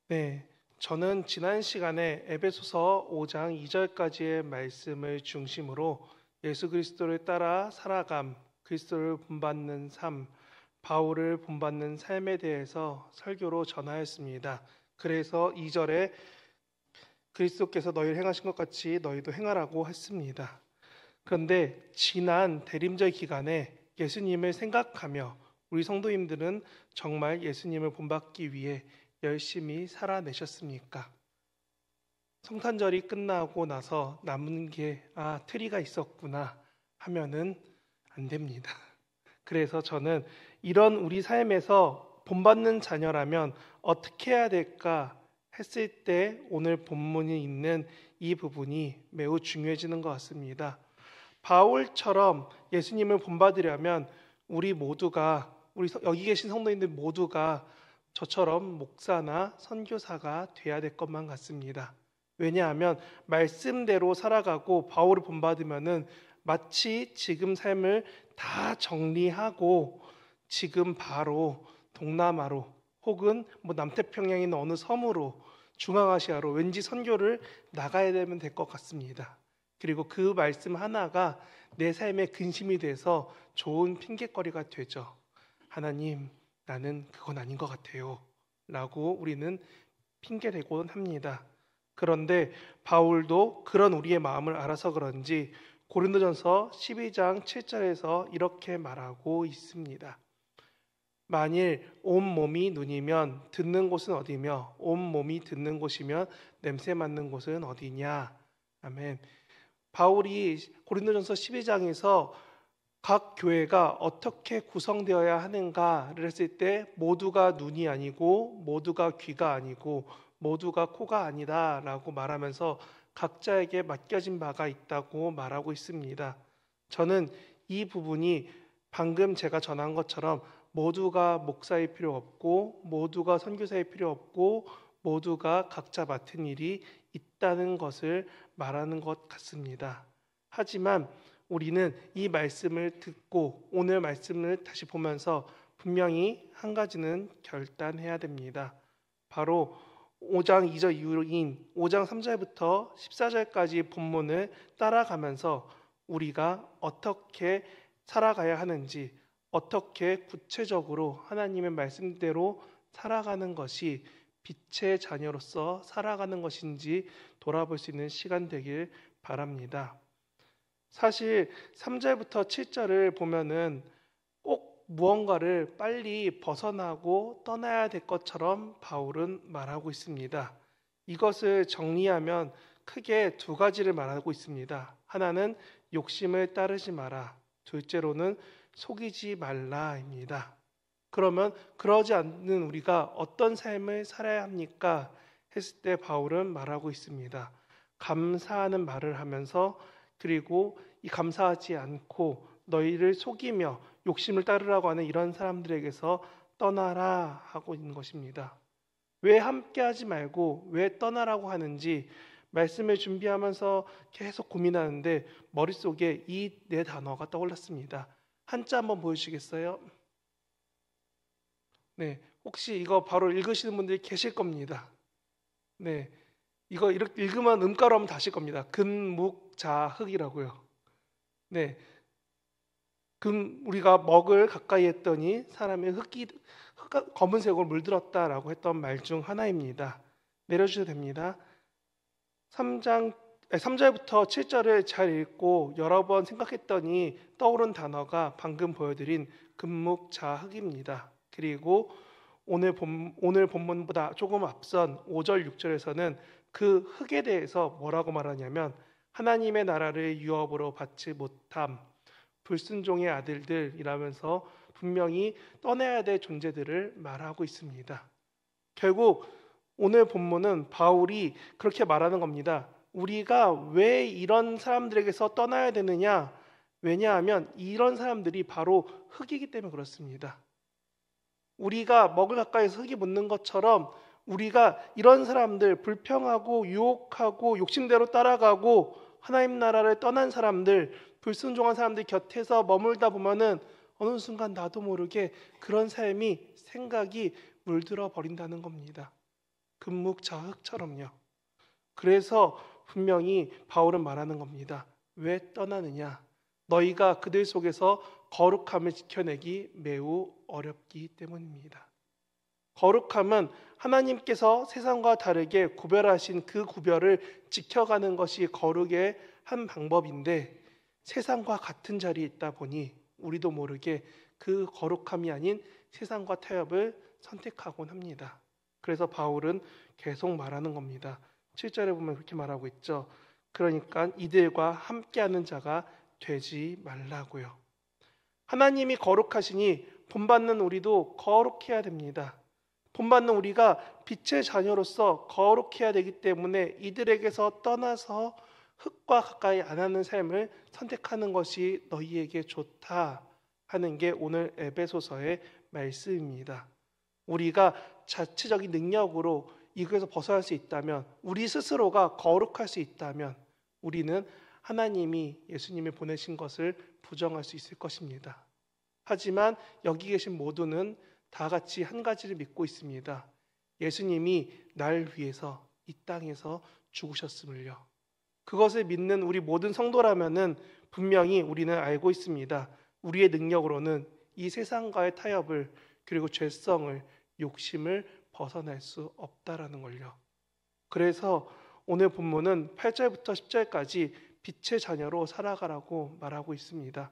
네, 저는 지난 시간에 에베소서 5장 2절까지의 말씀을 중심으로 예수 그리스도를 따라 살아감, 그리스도를 본받는 삶, 바울을 본받는 삶에 대해서 설교로 전하였습니다. 그래서 2절에 그리스도께서 너희를 행하신 것 같이 너희도 행하라고 했습니다. 그런데 지난 대림절 기간에 예수님을 생각하며 우리 성도님들은 정말 예수님을 본받기 위해 열심히 살아내셨습니까? 성탄절이 끝나고 나서 남은 게 트리가 있었구나 하면은 안 됩니다. 그래서 저는 이런 우리 삶에서 본받는 자녀라면 어떻게 해야 될까 했을 때 오늘 본문이 있는 이 부분이 매우 중요해지는 것 같습니다. 바울처럼 예수님을 본받으려면 우리 모두가 여기 계신 성도님들 모두가 저처럼 목사나 선교사가 돼야 될 것만 같습니다. 왜냐하면 말씀대로 살아가고 바울을 본받으면은 마치 지금 삶을 다 정리하고 지금 바로 동남아로 혹은 남태평양에 있는 어느 섬으로 중앙아시아로 왠지 선교를 나가야 되면 될 것 같습니다. 그리고 그 말씀 하나가 내 삶의 근심이 돼서 좋은 핑곗거리가 되죠. 하나님, 나는 그건 아닌 것 같아요 라고 우리는 핑계대곤 합니다. 그런데 바울도 그런 우리의 마음을 알아서 그런지 고린도전서 12장 7절에서 이렇게 말하고 있습니다. 만일 온 몸이 눈이면 듣는 곳은 어디며 온 몸이 듣는 곳이면 냄새 맡는 곳은 어디냐. 아멘. 바울이 고린도전서 12장에서 각 교회가 어떻게 구성되어야 하는가를 했을 때 모두가 눈이 아니고 모두가 귀가 아니고 모두가 코가 아니다라고 말하면서 각자에게 맡겨진 바가 있다고 말하고 있습니다. 저는 이 부분이 방금 제가 전한 것처럼 모두가 목사일 필요 없고 모두가 선교사일 필요 없고 모두가 각자 맡은 일이 있다는 것을 말하는 것 같습니다. 하지만 우리는 이 말씀을 듣고 오늘 말씀을 다시 보면서 분명히 한 가지는 결단해야 됩니다. 바로 5장 2절 이후인 5장 3절부터 14절까지 본문을 따라가면서 우리가 어떻게 살아가야 하는지, 어떻게 구체적으로 하나님의 말씀대로 살아가는 것이 빛의 자녀로서 살아가는 것인지 돌아볼 수 있는 시간 되길 바랍니다. 사실 3절부터 7절을 보면은 꼭 무언가를 빨리 벗어나고 떠나야 될 것처럼 바울은 말하고 있습니다. 이것을 정리하면 크게 두 가지를 말하고 있습니다. 하나는 욕심을 따르지 마라. 둘째로는 속이지 말라입니다. 그러면 그러지 않는 우리가 어떤 삶을 살아야 합니까? 했을 때 바울은 말하고 있습니다. 감사하는 말을 하면서 그리고 이 감사하지 않고 너희를 속이며 욕심을 따르라고 하는 이런 사람들에게서 떠나라 하고 있는 것입니다. 왜 함께하지 말고 왜 떠나라고 하는지 말씀을 준비하면서 계속 고민하는데 머릿속에 이 네 단어가 떠올랐습니다. 한자 한번 보여주시겠어요? 네, 혹시 이거 바로 읽으시는 분들이 계실 겁니다. 네, 이거 이렇게 읽으면 음가로 하면 다실 겁니다. 금묵자흑이라고요. 네, 우리가 먹을 가까이 했더니 사람의 검은색으로 물들었다라고 했던 말 중 하나입니다. 내려주셔도 됩니다. 3절부터 7절을 잘 읽고 여러 번 생각했더니 떠오른 단어가 방금 보여드린 금묵자흑입니다. 그리고 오늘 본문보다 조금 앞선 5절, 6절에서는 그 흑에 대해서 뭐라고 말하냐면 하나님의 나라를 유업으로 받지 못함, 불순종의 아들들이라면서 분명히 떠나야 될 존재들을 말하고 있습니다. 결국 오늘 본문은 바울이 그렇게 말하는 겁니다. 우리가 왜 이런 사람들에게서 떠나야 되느냐? 왜냐하면 이런 사람들이 바로 흑이기 때문에 그렇습니다. 우리가 먹을 가까이서 흙이 묻는 것처럼 우리가 이런 사람들, 불평하고 유혹하고 욕심대로 따라가고 하나님 나라를 떠난 사람들, 불순종한 사람들 곁에서 머물다 보면은 어느 순간 나도 모르게 그런 삶이 생각이 물들어 버린다는 겁니다. 금묵자흙처럼요. 그래서 분명히 바울은 말하는 겁니다. 왜 떠나느냐? 너희가 그들 속에서 거룩함을 지켜내기 매우 어렵기 때문입니다. 거룩함은 하나님께서 세상과 다르게 구별하신 그 구별을 지켜가는 것이 거룩의 한 방법인데, 세상과 같은 자리에 있다 보니 우리도 모르게 그 거룩함이 아닌 세상과 타협을 선택하곤 합니다. 그래서 바울은 계속 말하는 겁니다. 7절에 보면 그렇게 말하고 있죠. 그러니까 이들과 함께하는 자가 되지 말라고요. 하나님이 거룩하시니 본받는 우리도 거룩해야 됩니다. 본받는 우리가 빛의 자녀로서 거룩해야 되기 때문에 이들에게서 떠나서 흙과 가까이 안 하는 삶을 선택하는 것이 너희에게 좋다 하는 게 오늘 에베소서의 말씀입니다. 우리가 자체적인 능력으로 이것에서 벗어날 수 있다면, 우리 스스로가 거룩할 수 있다면 우리는 하나님이 예수님을 보내신 것을 부정할 수 있을 것입니다. 하지만 여기 계신 모두는 다 같이 한 가지를 믿고 있습니다. 예수님이 날 위해서 이 땅에서 죽으셨음을요. 그것을 믿는 우리 모든 성도라면은 분명히 우리는 알고 있습니다. 우리의 능력으로는 이 세상과의 타협을, 그리고 죄성을, 욕심을 벗어날 수 없다라는 걸요. 그래서 오늘 본문은 8절부터 10절까지 빛의 자녀로 살아가라고 말하고 있습니다.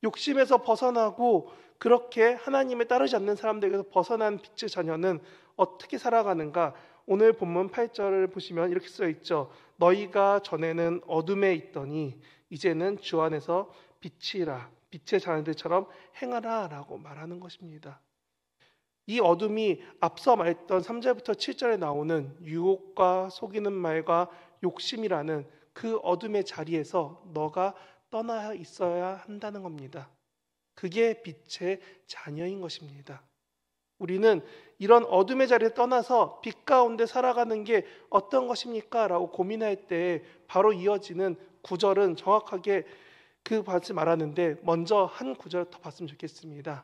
욕심에서 벗어나고 그렇게 하나님에 따르지 않는 사람들에게서 벗어난 빛의 자녀는 어떻게 살아가는가? 오늘 본문 8절을 보시면 이렇게 써 있죠. 너희가 전에는 어둠에 있더니 이제는 주 안에서 빛이라, 빛의 자녀들처럼 행하라 라고 말하는 것입니다. 이 어둠이 앞서 말했던 3절부터 7절에 나오는 유혹과 속이는 말과 욕심이라는 그 어둠의 자리에서 너가 떠나 있어야 한다는 겁니다. 그게 빛의 자녀인 것입니다. 우리는 이런 어둠의 자리에 떠나서 빛 가운데 살아가는 게 어떤 것입니까? 라고 고민할 때 바로 이어지는 구절은 정확하게 그 받지 말았는데, 먼저 한 구절 더 봤으면 좋겠습니다.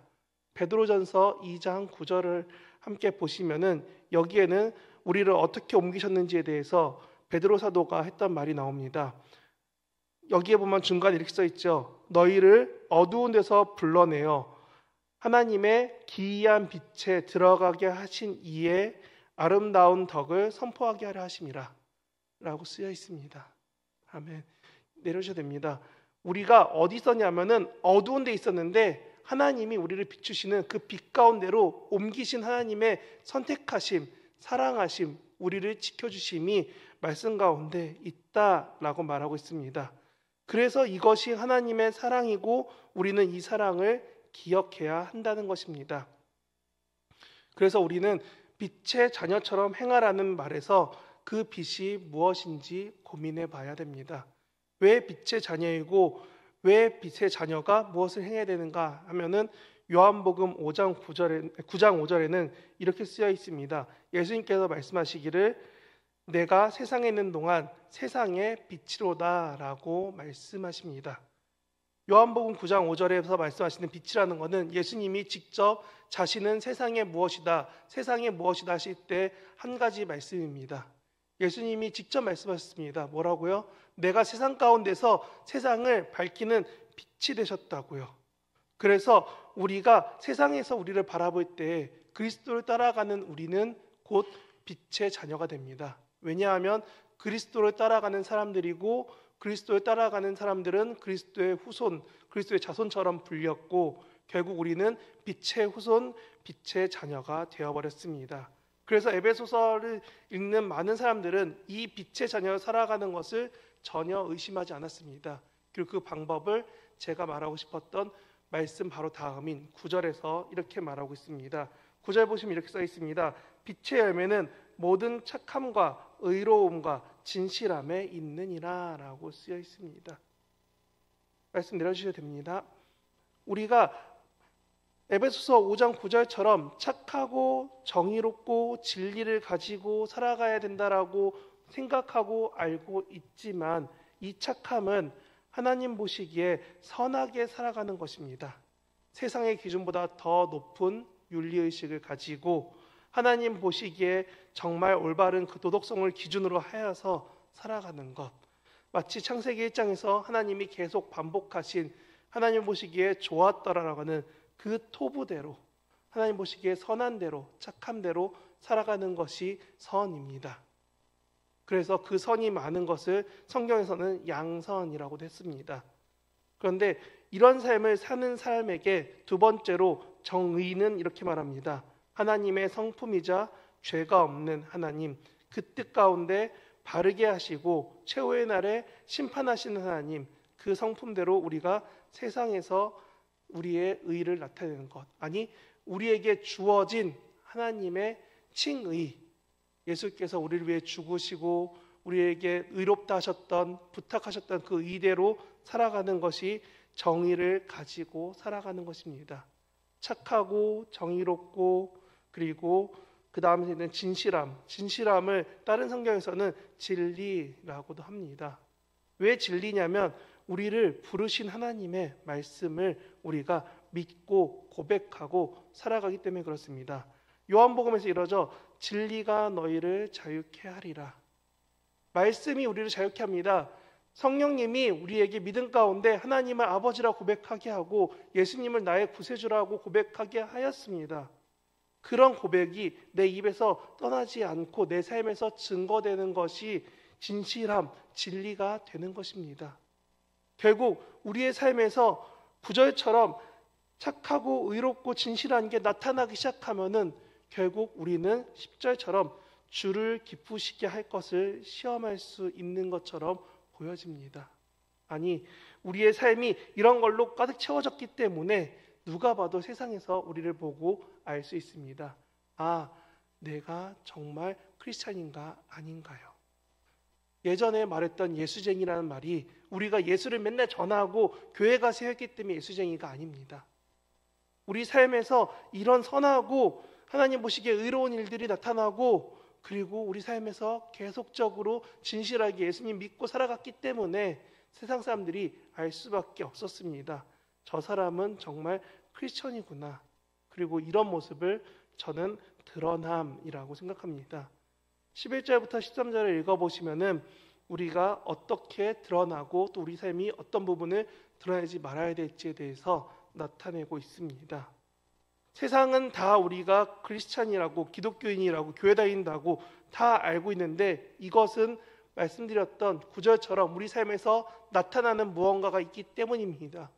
베드로전서 2장 9절을 함께 보시면은 여기에는 우리를 어떻게 옮기셨는지에 대해서 베드로 사도가 했던 말이 나옵니다. 여기에 보면 중간에 이렇게 써 있죠. 너희를 어두운 데서 불러내어 하나님의 기이한 빛에 들어가게 하신 이의 아름다운 덕을 선포하게 하려 하심이라 라고 쓰여 있습니다. 아멘. 내려주셔야 됩니다. 우리가 어디 있었냐면은 어두운 데 있었는데 하나님이 우리를 비추시는 그 빛 가운데로 옮기신 하나님의 선택하심, 사랑하심, 우리를 지켜주심이 말씀 가운데 있다라고 말하고 있습니다. 그래서 이것이 하나님의 사랑이고 우리는 이 사랑을 기억해야 한다는 것입니다. 그래서 우리는 빛의 자녀처럼 행하라는 말에서 그 빛이 무엇인지 고민해 봐야 됩니다. 왜 빛의 자녀이고 왜 빛의 자녀가 무엇을 행해야 되는가 하면은 요한복음 9장 5절에는 이렇게 쓰여 있습니다. 예수님께서 말씀하시기를 내가 세상에 있는 동안 세상의 빛이로다 라고 말씀하십니다. 요한복음 9장 5절에서 말씀하시는 빛이라는 것은 예수님이 직접 자신은 세상의 무엇이다, 세상의 무엇이다 하실 때 한 가지 말씀입니다. 예수님이 직접 말씀하셨습니다. 뭐라고요? 내가 세상 가운데서 세상을 밝히는 빛이 되셨다고요. 그래서 우리가 세상에서 우리를 바라볼 때 그리스도를 따라가는 우리는 곧 빛의 자녀가 됩니다. 왜냐하면 그리스도를 따라가는 사람들이고 그리스도를 따라가는 사람들은 그리스도의 후손, 그리스도의 자손처럼 불렸고 결국 우리는 빛의 후손, 빛의 자녀가 되어버렸습니다. 그래서 에베소서를 읽는 많은 사람들은 이 빛의 자녀로 살아가는 것을 전혀 의심하지 않았습니다. 그리고 그 방법을 제가 말하고 싶었던 말씀 바로 다음인 9절에서 이렇게 말하고 있습니다. 9절 보시면 이렇게 써 있습니다. 빛의 열매는 모든 착함과 의로움과 진실함에 있느니라 라고 쓰여 있습니다. 말씀 내려주셔야 됩니다. 우리가 에베소서 5장 9절처럼 착하고 정의롭고 진리를 가지고 살아가야 된다라고 생각하고 알고 있지만 이 착함은 하나님 보시기에 선하게 살아가는 것입니다. 세상의 기준보다 더 높은 윤리의식을 가지고 하나님 보시기에 정말 올바른 그 도덕성을 기준으로 하여서 살아가는 것. 마치 창세기 1장에서 하나님이 계속 반복하신 하나님 보시기에 좋았더라라고 하는 그 토부대로, 하나님 보시기에 선한 대로, 착한 대로 살아가는 것이 선입니다. 그래서 그 선이 많은 것을 성경에서는 양선이라고도 했습니다. 그런데 이런 삶을 사는 사람에게 두 번째로 정의는 이렇게 말합니다. 하나님의 성품이자 죄가 없는 하나님, 그 뜻 가운데 바르게 하시고 최후의 날에 심판하시는 하나님, 그 성품대로 우리가 세상에서 우리의 의를 나타내는 것, 아니 우리에게 주어진 하나님의 칭의, 예수께서 우리를 위해 죽으시고 우리에게 의롭다 하셨던, 부탁하셨던 그 의대로 살아가는 것이 정의를 가지고 살아가는 것입니다. 착하고 정의롭고, 그리고 그 다음에 있는 진실함, 진실함을 다른 성경에서는 진리라고도 합니다. 왜 진리냐면 우리를 부르신 하나님의 말씀을 우리가 믿고 고백하고 살아가기 때문에 그렇습니다. 요한복음에서 이러죠. 진리가 너희를 자유케 하리라. 말씀이 우리를 자유케 합니다. 성령님이 우리에게 믿음 가운데 하나님을 아버지라 고백하게 하고 예수님을 나의 구세주라고 고백하게 하였습니다. 그런 고백이 내 입에서 떠나지 않고 내 삶에서 증거되는 것이 진실함, 진리가 되는 것입니다. 결국 우리의 삶에서 구절처럼 착하고 의롭고 진실한 게 나타나기 시작하면은 결국 우리는 10절처럼 주를 기쁘시게 할 것을 시험할 수 있는 것처럼 보여집니다. 아니, 우리의 삶이 이런 걸로 가득 채워졌기 때문에 누가 봐도 세상에서 우리를 보고 알 수 있습니다. 아, 내가 정말 크리스찬인가 아닌가요? 예전에 말했던 예수쟁이라는 말이 우리가 예수를 맨날 전하고 교회 가서 했기 때문에 예수쟁이가 아닙니다. 우리 삶에서 이런 선하고 하나님 보시기에 의로운 일들이 나타나고, 그리고 우리 삶에서 계속적으로 진실하게 예수님 믿고 살아갔기 때문에 세상 사람들이 알 수밖에 없었습니다. 저 사람은 정말 크리스천이구나. 그리고 이런 모습을 저는 드러남이라고 생각합니다. 11절부터 13절을 읽어보시면은 우리가 어떻게 드러나고 또 우리 삶이 어떤 부분을 드러내지 말아야 될지에 대해서 나타내고 있습니다. 세상은 다 우리가 크리스찬이라고, 기독교인이라고, 교회 다닌다고 다 알고 있는데 이것은 말씀드렸던 구절처럼 우리 삶에서 나타나는 무언가가 있기 때문입니다.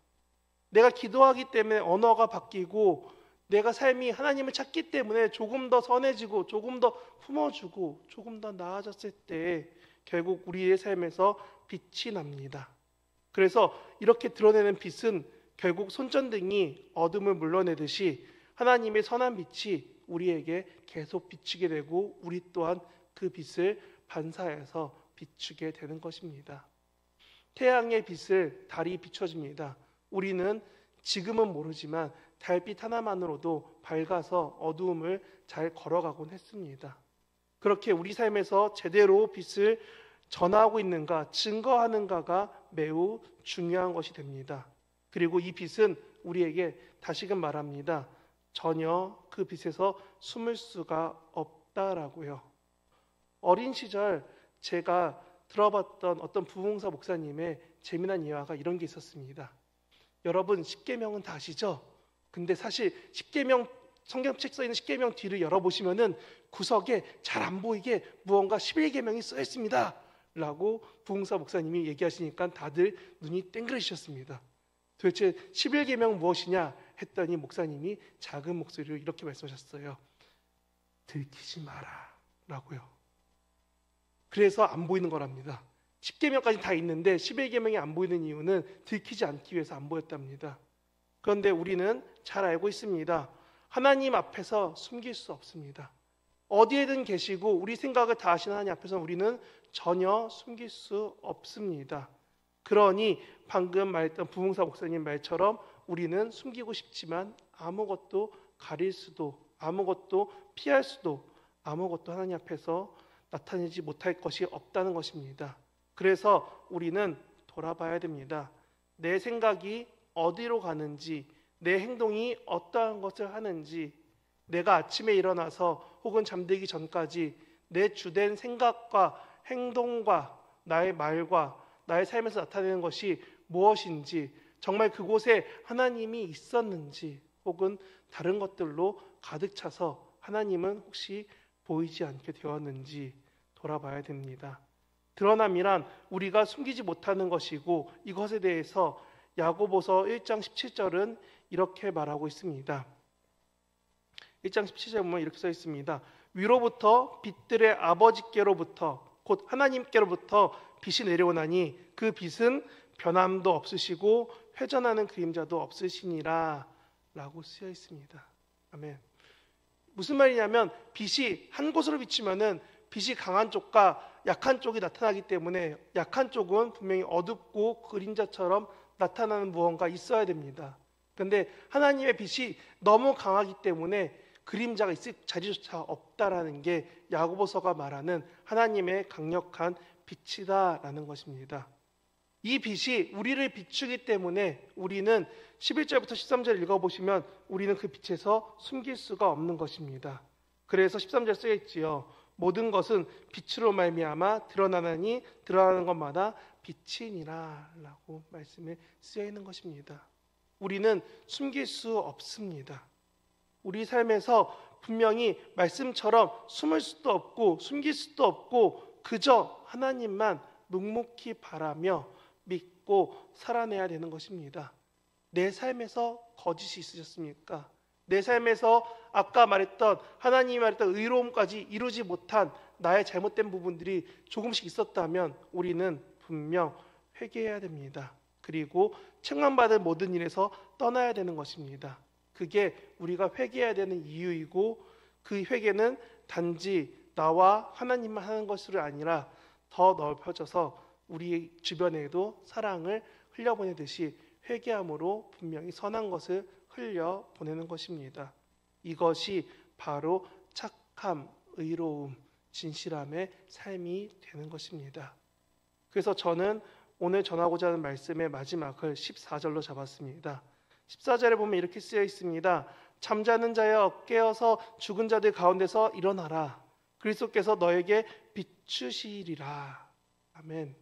내가 기도하기 때문에 언어가 바뀌고 내가 삶이 하나님을 찾기 때문에 조금 더 선해지고 조금 더 품어주고 조금 더 나아졌을 때 결국 우리의 삶에서 빛이 납니다. 그래서 이렇게 드러내는 빛은 결국 손전등이 어둠을 물러내듯이 하나님의 선한 빛이 우리에게 계속 비추게 되고 우리 또한 그 빛을 반사해서 비추게 되는 것입니다. 태양의 빛을 달이 비춰줍니다. 우리는 지금은 모르지만 달빛 하나만으로도 밝아서 어두움을 잘 걸어가곤 했습니다. 그렇게 우리 삶에서 제대로 빛을 전하고 있는가, 증거하는가가 매우 중요한 것이 됩니다. 그리고 이 빛은 우리에게 다시금 말합니다. 전혀 그 빛에서 숨을 수가 없다라고요. 어린 시절 제가 들어봤던 어떤 부흥사 목사님의 재미난 예화가 이런 게 있었습니다. 여러분 십계명은 다 아시죠? 근데 사실 십계명, 성경책 써 있는 십계명 뒤를 열어보시면은 구석에 잘 안 보이게 무언가 11계명이 써 있습니다 라고 부흥사 목사님이 얘기하시니까 다들 눈이 땡그레지셨습니다. 도대체 11계명 무엇이냐 했더니 목사님이 작은 목소리로 이렇게 말씀하셨어요. 들키지 마라 라고요. 그래서 안 보이는 거랍니다. 10계명까지 다 있는데 11계명이 안 보이는 이유는 들키지 않기 위해서 안 보였답니다. 그런데 우리는 잘 알고 있습니다. 하나님 앞에서 숨길 수 없습니다. 어디에든 계시고 우리 생각을 다 아시는 하나님 앞에서 우리는 전혀 숨길 수 없습니다. 그러니 방금 말했던 부흥사 목사님 말처럼 우리는 숨기고 싶지만 아무것도 가릴 수도, 아무것도 피할 수도, 아무것도 하나님 앞에서 나타내지 못할 것이 없다는 것입니다. 그래서 우리는 돌아봐야 됩니다. 내 생각이 어디로 가는지, 내 행동이 어떠한 것을 하는지, 내가 아침에 일어나서 혹은 잠들기 전까지 내 주된 생각과 행동과 나의 말과 나의 삶에서 나타내는 것이 무엇인지, 정말 그곳에 하나님이 있었는지, 혹은 다른 것들로 가득 차서 하나님은 혹시 보이지 않게 되었는지 돌아봐야 됩니다. 드러남이란 우리가 숨기지 못하는 것이고, 이것에 대해서 야고보서 1장 17절은 이렇게 말하고 있습니다. 1장 17절 보면 이렇게 써 있습니다. 위로부터 빛들의 아버지께로부터 곧 하나님께로부터 빛이 내려오나니 그 빛은 변함도 없으시고 회전하는 그림자도 없으시니라 라고 쓰여 있습니다. 아멘. 무슨 말이냐면 빛이 한 곳으로 비치면은 빛이 강한 쪽과 약한 쪽이 나타나기 때문에 약한 쪽은 분명히 어둡고 그림자처럼 나타나는 무언가 있어야 됩니다. 그런데 하나님의 빛이 너무 강하기 때문에 그림자가 있을 자리조차 없다라는 게 야고보서가 말하는 하나님의 강력한 빛이다라는 것입니다. 이 빛이 우리를 비추기 때문에 우리는 11절부터 13절 읽어보시면 우리는 그 빛에서 숨길 수가 없는 것입니다. 그래서 13절 쓰여 있지요. 모든 것은 빛으로 말미암아 드러나나니 드러나는 것마다 빛이니라 라고 말씀에 쓰여 있는 것입니다. 우리는 숨길 수 없습니다. 우리 삶에서 분명히 말씀처럼 숨을 수도 없고 숨길 수도 없고 그저 하나님만 묵묵히 바라며 믿고 살아내야 되는 것입니다. 내 삶에서 거짓이 있으셨습니까? 내 삶에서 아까 말했던 하나님이 말했던 의로움까지 이루지 못한 나의 잘못된 부분들이 조금씩 있었다면 우리는 분명 회개해야 됩니다. 그리고 책망받을 모든 일에서 떠나야 되는 것입니다. 그게 우리가 회개해야 되는 이유이고, 그 회개는 단지 나와 하나님만 하는 것이 아니라 더 넓혀져서 우리 주변에도 사랑을 흘려보내듯이 회개함으로 분명히 선한 것을 흘려보내는 것입니다. 이것이 바로 착함, 의로움, 진실함의 삶이 되는 것입니다. 그래서 저는 오늘 전하고자 하는 말씀의 마지막을 14절로 잡았습니다. 14절에 보면 이렇게 쓰여 있습니다. 잠자는 자여 깨어서 죽은 자들 가운데서 일어나라. 그리스도께서 너에게 비추시리라. 아멘.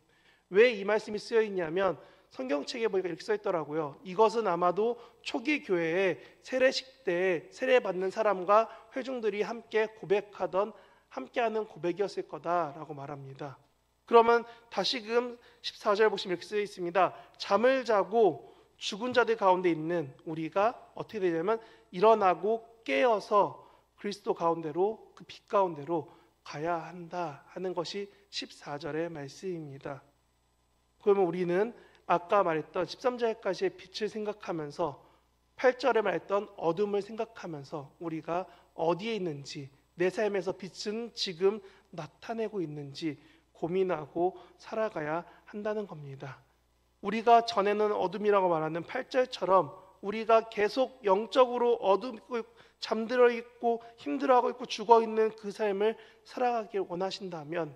왜 이 말씀이 쓰여 있냐면 성경책에 보니까 이렇게 써 있더라고요. 이것은 아마도 초기 교회에 세례식 때 세례받는 사람과 회중들이 함께 고백하던 함께하는 고백이었을 거다라고 말합니다. 그러면 다시금 14절 보시면 이렇게 쓰여 있습니다. 잠을 자고 죽은 자들 가운데 있는 우리가 어떻게 되냐면 일어나고 깨어서 그리스도 가운데로, 그 빛 가운데로 가야 한다 하는 것이 14절의 말씀입니다. 그러면 우리는 아까 말했던 13절까지의 빛을 생각하면서 8절에 말했던 어둠을 생각하면서 우리가 어디에 있는지, 내 삶에서 빛은 지금 나타내고 있는지 고민하고 살아가야 한다는 겁니다. 우리가 전에는 어둠이라고 말하는 8절처럼 우리가 계속 영적으로 어둡고 잠들어 있고 힘들어하고 있고 죽어 있는 그 삶을 살아가길 원하신다면,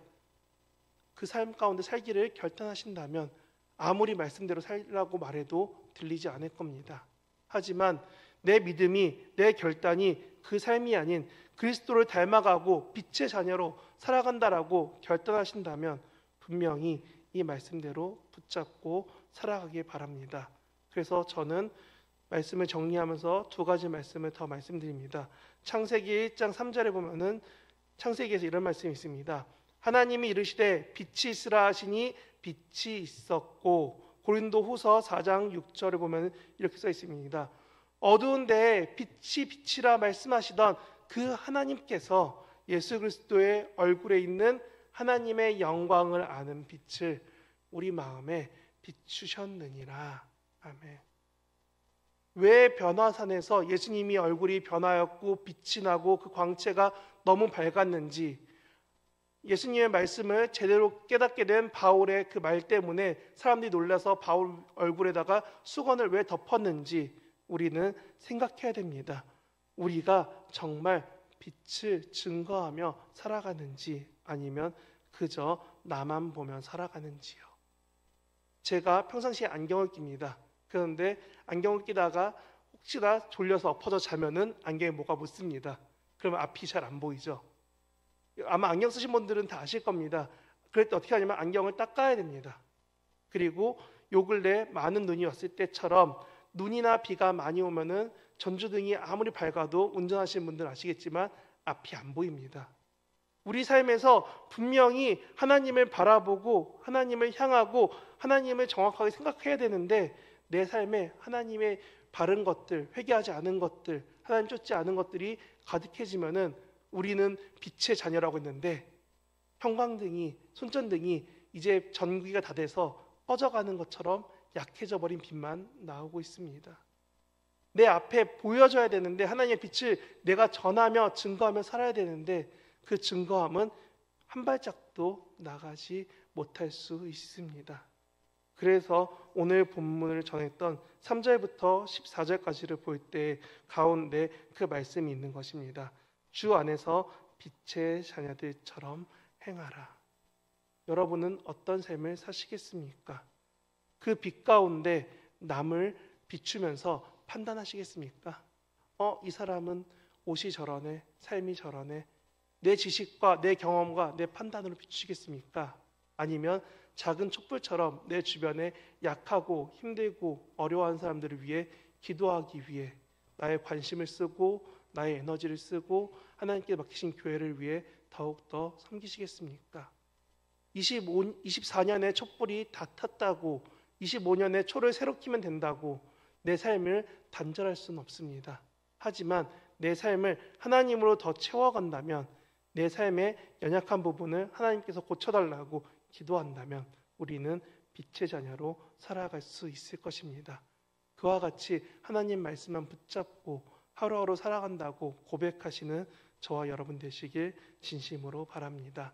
그 삶 가운데 살기를 결단하신다면 아무리 말씀대로 살라고 말해도 들리지 않을 겁니다. 하지만 내 믿음이, 내 결단이 그 삶이 아닌 그리스도를 닮아가고 빛의 자녀로 살아간다라고 결단하신다면 분명히 이 말씀대로 붙잡고 살아가길 바랍니다. 그래서 저는 말씀을 정리하면서 두 가지 말씀을 더 말씀드립니다. 창세기 1장 3절에 보면은 창세기에서 이런 말씀이 있습니다. 하나님이 이르시되 빛이 있으라 하시니 빛이 있었고, 고린도후서 4장 6절에 보면 이렇게 써 있습니다. 어두운 데에 빛이 빛이라 말씀하시던 그 하나님께서 예수 그리스도의 얼굴에 있는 하나님의 영광을 아는 빛을 우리 마음에 비추셨느니라. 아멘. 왜 변화산에서 예수님이 얼굴이 변하였고 빛이 나고 그 광채가 너무 밝았는지, 예수님의 말씀을 제대로 깨닫게 된 바울의 그 말 때문에 사람들이 놀라서 바울 얼굴에다가 수건을 왜 덮었는지 우리는 생각해야 됩니다. 우리가 정말 빛을 증거하며 살아가는지 아니면 그저 나만 보면 살아가는지요. 제가 평상시에 안경을 낍니다. 그런데 안경을 끼다가 혹시나 졸려서 엎어져 자면은 안경에 뭐가 묻습니다. 그러면 앞이 잘 안 보이죠. 아마 안경 쓰신 분들은 다 아실 겁니다. 그럴 때 어떻게 하냐면 안경을 닦아야 됩니다. 그리고 요 근래 많은 눈이 왔을 때처럼 눈이나 비가 많이 오면은 전주등이 아무리 밝아도 운전하시는 분들 아시겠지만 앞이 안 보입니다. 우리 삶에서 분명히 하나님을 바라보고 하나님을 향하고 하나님을 정확하게 생각해야 되는데 내 삶에 하나님의 바른 것들, 회개하지 않은 것들, 하나님 쫓지 않은 것들이 가득해지면은 우리는 빛의 자녀라고 했는데 형광등이, 손전등이 이제 전기가 다 돼서 꺼져가는 것처럼 약해져 버린 빛만 나오고 있습니다. 내 앞에 보여져야 되는데 하나님의 빛을 내가 전하며 증거하며 살아야 되는데 그 증거함은 한 발짝도 나가지 못할 수 있습니다. 그래서 오늘 본문을 전했던 3절부터 14절까지를 볼 때 가운데 그 말씀이 있는 것입니다. 주 안에서 빛의 자녀들처럼 행하라. 여러분은 어떤 삶을 사시겠습니까? 그 빛 가운데 남을 비추면서 판단하시겠습니까? 이 사람은 옷이 저러네, 삶이 저러네. 내 지식과 내 경험과 내 판단으로 비추시겠습니까? 아니면 작은 촛불처럼 내 주변에 약하고 힘들고 어려워하는 사람들을 위해 기도하기 위해 나의 관심을 쓰고 나의 에너지를 쓰고 하나님께 맡기신 교회를 위해 더욱더 섬기시겠습니까? 24년의 촛불이 다 탔다고 25년의 초를 새로 키면 된다고 내 삶을 단절할 수는 없습니다. 하지만 내 삶을 하나님으로 더 채워간다면 내 삶의 연약한 부분을 하나님께서 고쳐달라고 기도한다면 우리는 빛의 자녀로 살아갈 수 있을 것입니다. 그와 같이 하나님 말씀만 붙잡고 하루하루 살아간다고 고백하시는 저와 여러분 되시길 진심으로 바랍니다.